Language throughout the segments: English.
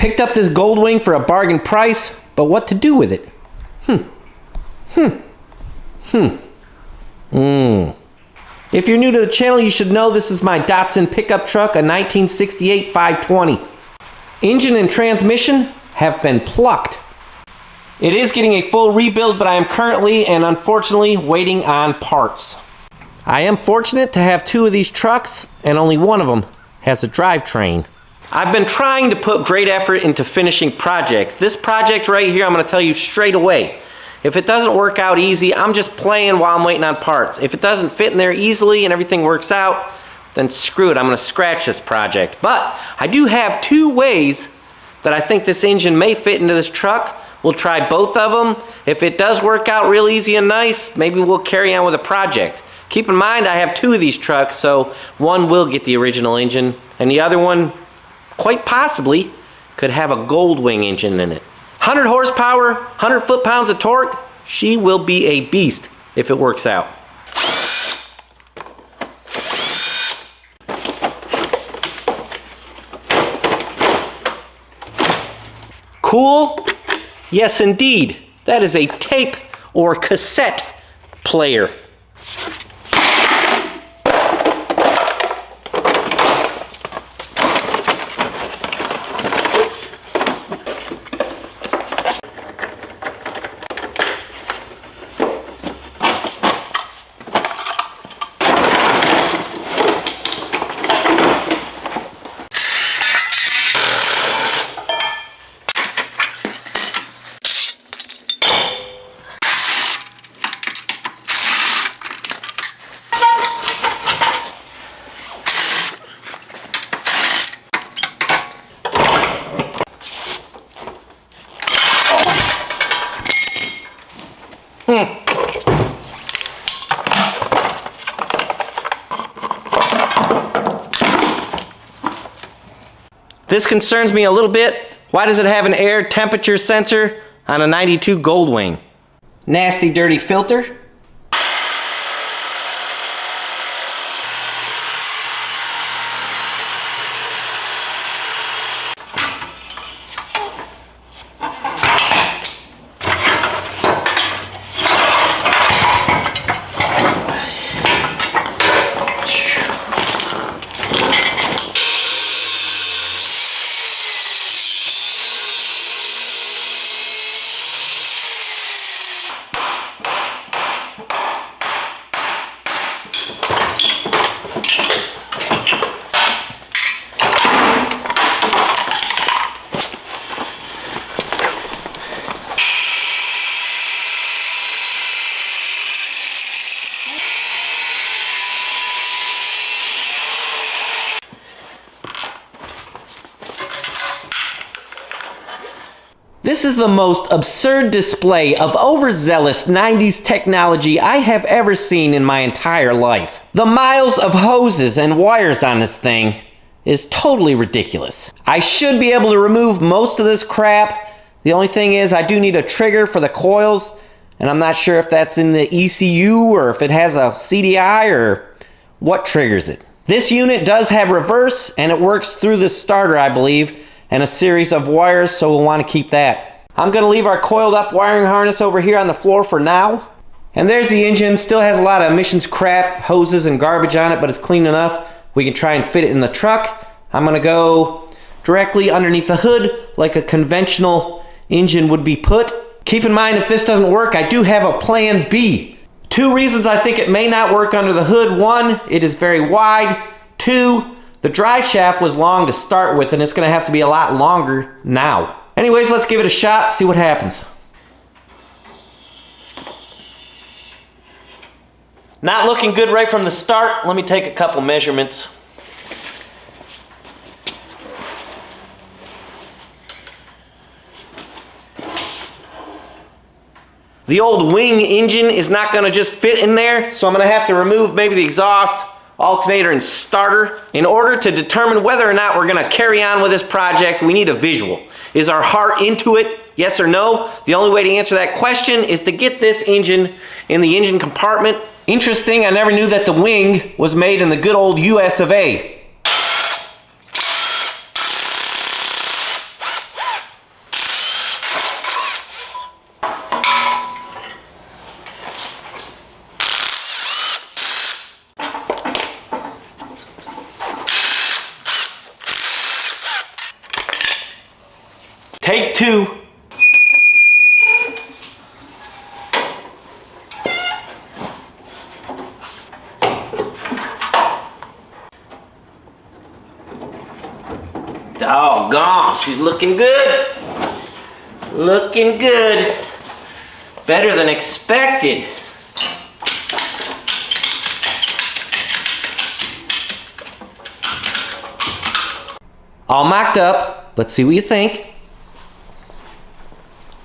Picked up this Goldwing for a bargain price, but what to do with it? If you're new to the channel, you should know this is my Datsun pickup truck, a 1968 520. Engine and transmission have been plucked. It is getting a full rebuild, but I am currently and unfortunately waiting on parts. I am fortunate to have two of these trucks, and only one of them has a drivetrain. I've been trying to put great effort into finishing projects. This project right here, I'm going to tell you straight away. If it doesn't work out easy, I'm just playing while I'm waiting on parts. If it doesn't fit in there easily and everything works out, then screw it, I'm going to scratch this project. But I do have two ways that I think this engine may fit into this truck. We'll try both of them. If it does work out real easy and nice, maybe we'll carry on with a project. Keep in mind, I have two of these trucks, so one will get the original engine, and the other one, quite possibly, could have a Goldwing engine in it. 100 horsepower, 100 foot-pounds of torque, she will be a beast if it works out. Cool? Yes, indeed. That is a tape or cassette player. This concerns me a little bit. Why does it have an air temperature sensor on a 92 Goldwing? Nasty, dirty filter. This is the most absurd display of overzealous 90s technology I have ever seen in my entire life. The miles of hoses and wires on this thing is totally ridiculous. I should be able to remove most of this crap. The only thing is I do need a trigger for the coils, and I'm not sure if that's in the ECU or if it has a CDI or what triggers it. This unit does have reverse, and it works through the starter, I believe, and a series of wires, so we'll want to keep that. I'm going to leave our coiled up wiring harness over here on the floor for now. And there's the engine. Still has a lot of emissions crap, hoses and garbage on it, but it's clean enough. We can try and fit it in the truck. I'm going to go directly underneath the hood like a conventional engine would be put. Keep in mind, if this doesn't work, I do have a plan B. Two reasons I think it may not work under the hood. One, it is very wide. Two, the drive shaft was long to start with, and it's going to have to be a lot longer now. Anyways, let's give it a shot, see what happens. Not looking good right from the start. Let me take a couple measurements. The old wing engine is not going to just fit in there, so I'm going to have to remove maybe the exhaust, alternator, and starter. In order to determine whether or not we're going to carry on with this project, we need a visual. Is our heart into it? Yes or no? The only way to answer that question is to get this engine in the engine compartment. Interesting, I never knew that the wing was made in the good old US of A. Take two. Doggone, she's looking good. Looking good. Better than expected. All mocked up. Let's see what you think.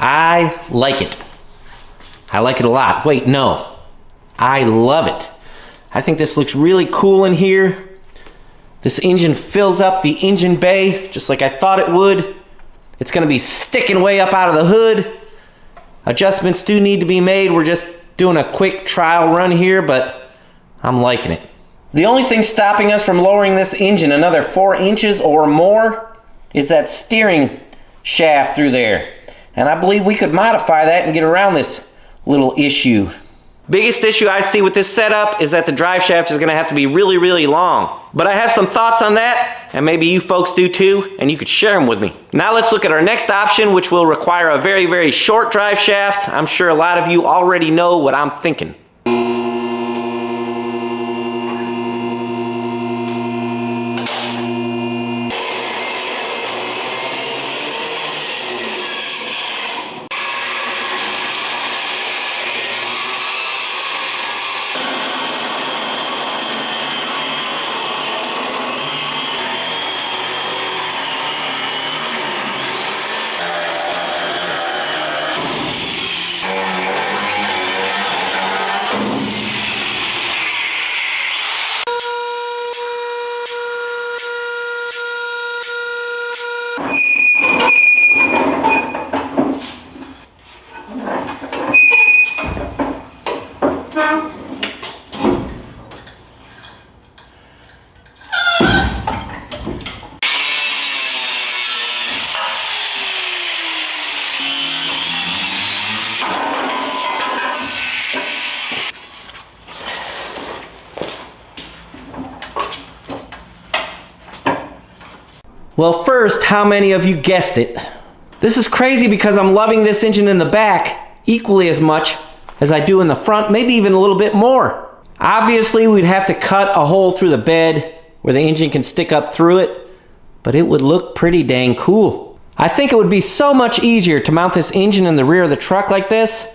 I like it. I like it a lot. Wait, no. I love it. I think this looks really cool in here. This engine fills up the engine bay just like I thought it would. It's going to be sticking way up out of the hood. Adjustments do need to be made. We're just doing a quick trial run here, but I'm liking it. The only thing stopping us from lowering this engine another 4 inches or more is that steering shaft through there. And I believe we could modify that and get around this little issue. Biggest issue I see with this setup is that the drive shaft is going to have to be really, really long. But I have some thoughts on that, and maybe you folks do too, and you could share them with me. Now let's look at our next option, which will require a very, very short drive shaft. I'm sure a lot of you already know what I'm thinking. Well, first, how many of you guessed it? This is crazy because I'm loving this engine in the back equally as much as I do in the front, maybe even a little bit more. Obviously, we'd have to cut a hole through the bed where the engine can stick up through it, but it would look pretty dang cool. I think it would be so much easier to mount this engine in the rear of the truck like this,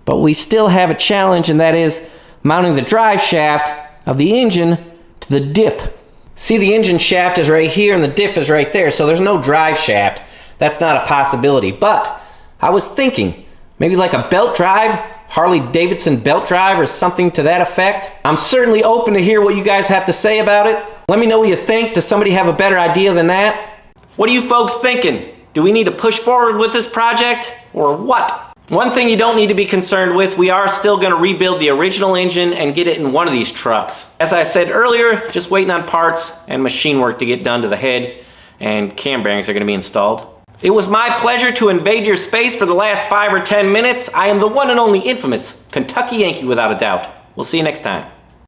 but we still have a challenge, and that is mounting the drive shaft of the engine to the diff. See, the engine shaft is right here and the diff is right there, so there's no drive shaft. That's not a possibility. But I was thinking, maybe like a belt drive, Harley Davidson belt drive or something to that effect. I'm certainly open to hear what you guys have to say about it. Let me know what you think. Does somebody have a better idea than that? What are you folks thinking? Do we need to push forward with this project or what? One thing you don't need to be concerned with, we are still going to rebuild the original engine and get it in one of these trucks. As I said earlier, just waiting on parts and machine work to get done to the head, and cam bearings are going to be installed. It was my pleasure to invade your space for the last 5 or 10 minutes. I am the one and only infamous Kentucky Yankee without a doubt. We'll see you next time.